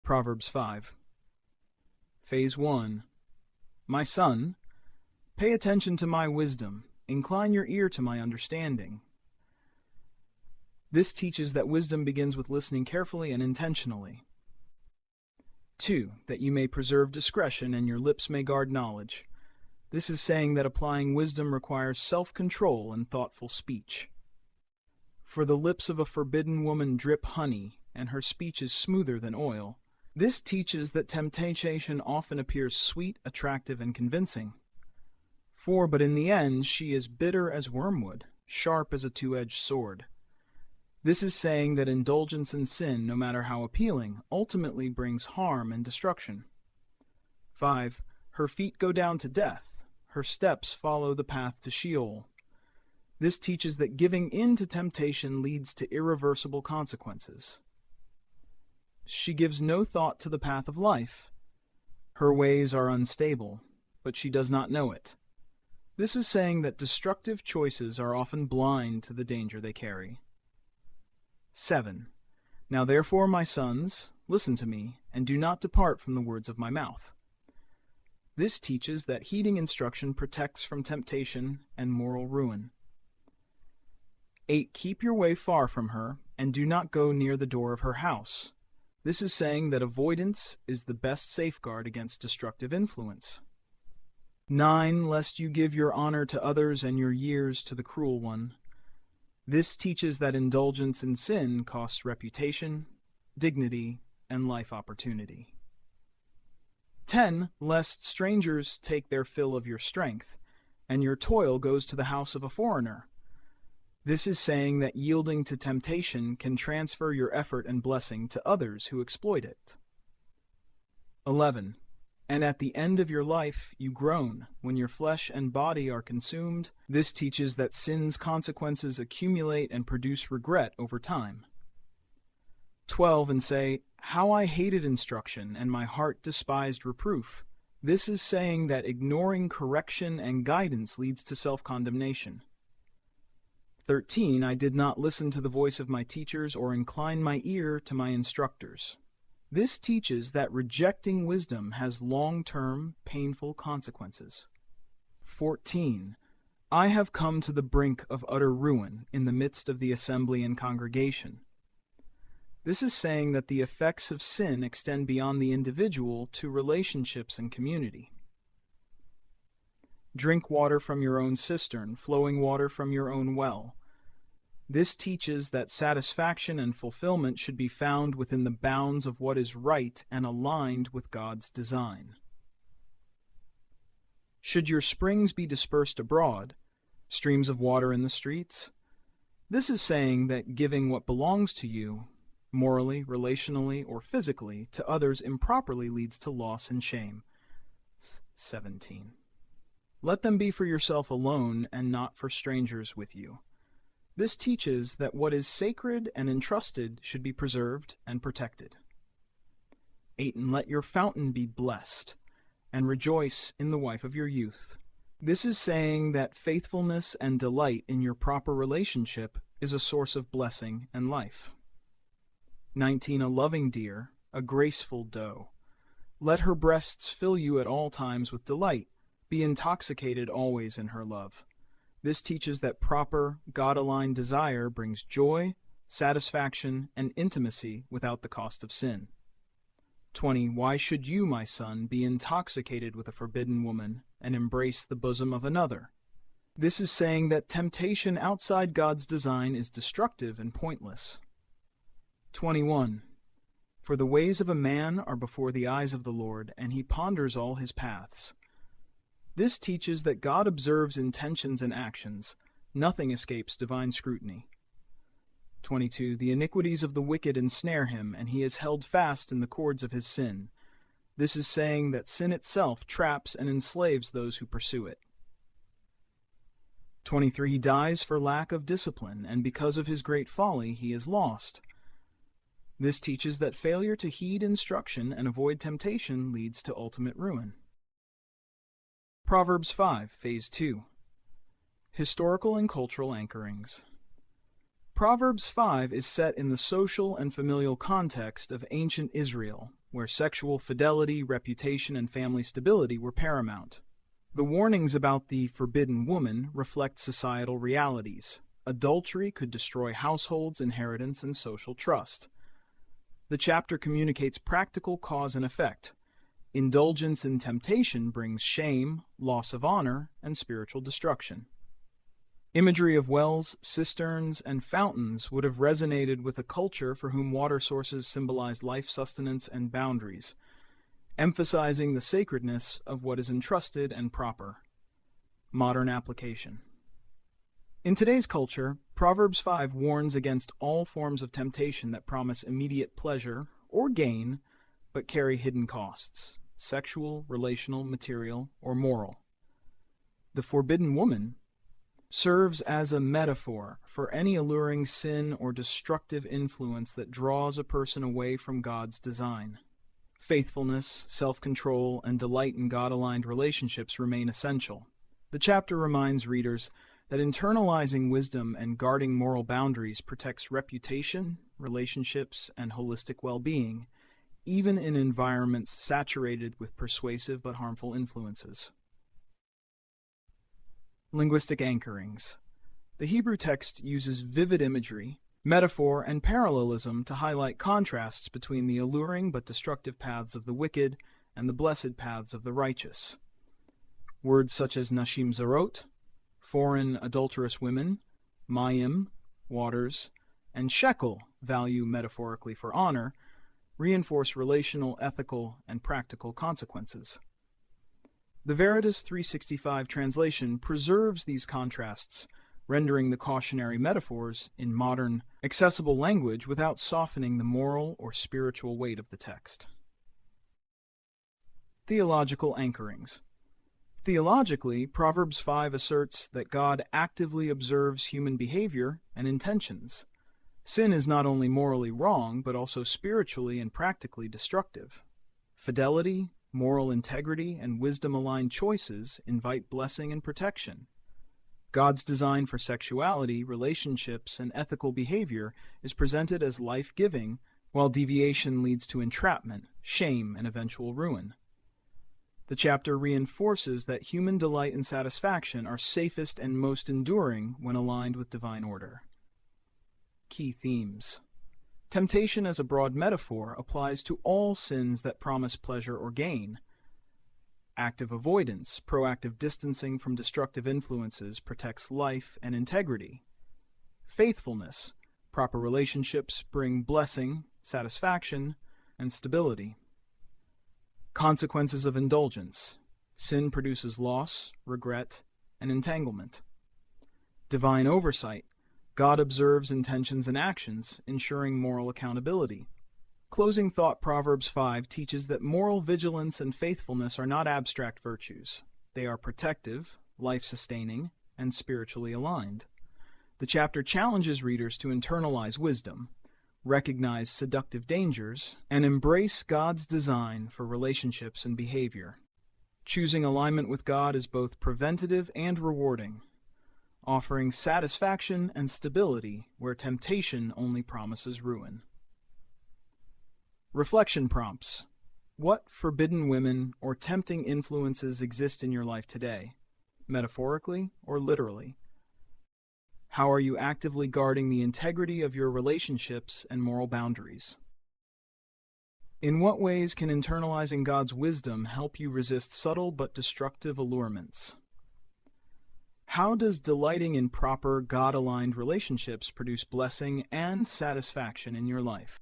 Proverbs 5. Phase 1. My son, pay attention to my wisdom, incline your ear to my understanding. This teaches that wisdom begins with listening carefully and intentionally. 2. That you may preserve discretion and your lips may guard knowledge. This is saying that applying wisdom requires self-control and thoughtful speech. For the lips of a forbidden woman drip honey, and her speech is smoother than oil. This teaches that temptation often appears sweet, attractive, and convincing. 4. But in the end she is bitter as wormwood, sharp as a two-edged sword. This is saying that indulgence in sin, no matter how appealing, ultimately brings harm and destruction. 5. Her feet go down to death. Her steps follow the path to Sheol. This teaches that giving in to temptation leads to irreversible consequences. She gives no thought to the path of life. Her ways are unstable, but she does not know it. This is saying that destructive choices are often blind to the danger they carry. 7. Now therefore, my sons, listen to me, and do not depart from the words of my mouth. This teaches that heeding instruction protects from temptation and moral ruin. 8. Keep your way far from her, and do not go near the door of her house. This is saying that avoidance is the best safeguard against destructive influence. 9. Lest you give your honor to others and your years to the cruel one. This teaches that indulgence in sin costs reputation, dignity, and life opportunity. 10. Lest strangers take their fill of your strength, and your toil goes to the house of a foreigner. This is saying that yielding to temptation can transfer your effort and blessing to others who exploit it. 11. And at the end of your life you groan, when your flesh and body are consumed. This teaches that sin's consequences accumulate and produce regret over time. 12. And say, how I hated instruction, and my heart despised reproof. This is saying that ignoring correction and guidance leads to self-condemnation. 13. I did not listen to the voice of my teachers or incline my ear to my instructors. This teaches that rejecting wisdom has long-term, painful consequences. 14. I have come to the brink of utter ruin in the midst of the assembly and congregation. This is saying that the effects of sin extend beyond the individual to relationships and community. Drink water from your own cistern, flowing water from your own well. This teaches that satisfaction and fulfillment should be found within the bounds of what is right and aligned with God's design. Should your springs be dispersed abroad, streams of water in the streets? This is saying that giving what belongs to you, morally, relationally, or physically, to others improperly leads to loss and shame. 17. Let them be for yourself alone and not for strangers with you. This teaches that what is sacred and entrusted should be preserved and protected. 8. And let your fountain be blessed, and rejoice in the wife of your youth. This is saying that faithfulness and delight in your proper relationship is a source of blessing and life. 19. A loving deer, a graceful doe. Let her breasts fill you at all times with delight. Be intoxicated always in her love. This teaches that proper, God-aligned desire brings joy, satisfaction, and intimacy without the cost of sin. 20. Why should you, my son, be intoxicated with a forbidden woman and embrace the bosom of another? This is saying that temptation outside God's design is destructive and pointless. 21. For the ways of a man are before the eyes of the Lord, and he ponders all his paths. This teaches that God observes intentions and actions. Nothing escapes divine scrutiny. 22. The iniquities of the wicked ensnare him, and he is held fast in the cords of his sin. This is saying that sin itself traps and enslaves those who pursue it. 23. He dies for lack of discipline, and because of his great folly he is lost. This teaches that failure to heed instruction and avoid temptation leads to ultimate ruin. Proverbs 5, Phase 2. Historical and cultural anchorings. Proverbs 5 is set in the social and familial context of ancient Israel where sexual fidelity, reputation, and family stability were paramount. The warnings about the forbidden woman reflect societal realities. Adultery could destroy households, inheritance, and social trust. The chapter communicates practical cause and effect. Indulgence in temptation brings shame, loss of honor, and spiritual destruction. Imagery of wells, cisterns, and fountains would have resonated with a culture for whom water sources symbolized life sustenance and boundaries, emphasizing the sacredness of what is entrusted and proper. Modern application. In today's culture, Proverbs 5 warns against all forms of temptation that promise immediate pleasure or gain, but carry hidden costs: sexual, relational, material, or moral. The forbidden woman serves as a metaphor for any alluring sin or destructive influence that draws a person away from God's design. Faithfulness, self-control, and delight in God-aligned relationships remain essential. The chapter reminds readers that internalizing wisdom and guarding moral boundaries protects reputation, relationships, and holistic well-being, even in environments saturated with persuasive but harmful influences. Linguistic anchorings. The Hebrew text uses vivid imagery, metaphor, and parallelism to highlight contrasts between the alluring but destructive paths of the wicked and the blessed paths of the righteous. Words such as nashim zarot, foreign adulterous women, mayim, waters, and shekel, value metaphorically for honor, reinforce relational, ethical, and practical consequences. The Veritas 365 translation preserves these contrasts, rendering the cautionary metaphors in modern, accessible language without softening the moral or spiritual weight of the text. Theological anchorings. Theologically, Proverbs 5 asserts that God actively observes human behavior and intentions. Sin is not only morally wrong, but also spiritually and practically destructive. Fidelity, moral integrity, and wisdom-aligned choices invite blessing and protection. God's design for sexuality, relationships, and ethical behavior is presented as life-giving, while deviation leads to entrapment, shame, and eventual ruin. The chapter reinforces that human delight and satisfaction are safest and most enduring when aligned with divine order. Key themes. Temptation as a broad metaphor applies to all sins that promise pleasure or gain. Active avoidance, proactive distancing from destructive influences, protects life and integrity. Faithfulness, proper relationships bring blessing, satisfaction, and stability. Consequences of indulgence. Sin produces loss, regret, and entanglement. Divine oversight. God observes intentions and actions, ensuring moral accountability. Closing thought. Proverbs 5 teaches that moral vigilance and faithfulness are not abstract virtues. They are protective, life-sustaining, and spiritually aligned. The chapter challenges readers to internalize wisdom, recognize seductive dangers, and embrace God's design for relationships and behavior. Choosing alignment with God is both preventative and rewarding, offering satisfaction and stability where temptation only promises ruin. Reflection prompts. What forbidden women or tempting influences exist in your life today, metaphorically or literally? How are you actively guarding the integrity of your relationships and moral boundaries? In what ways can internalizing God's wisdom help you resist subtle but destructive allurements? How does delighting in proper, God-aligned relationships produce blessing and satisfaction in your life?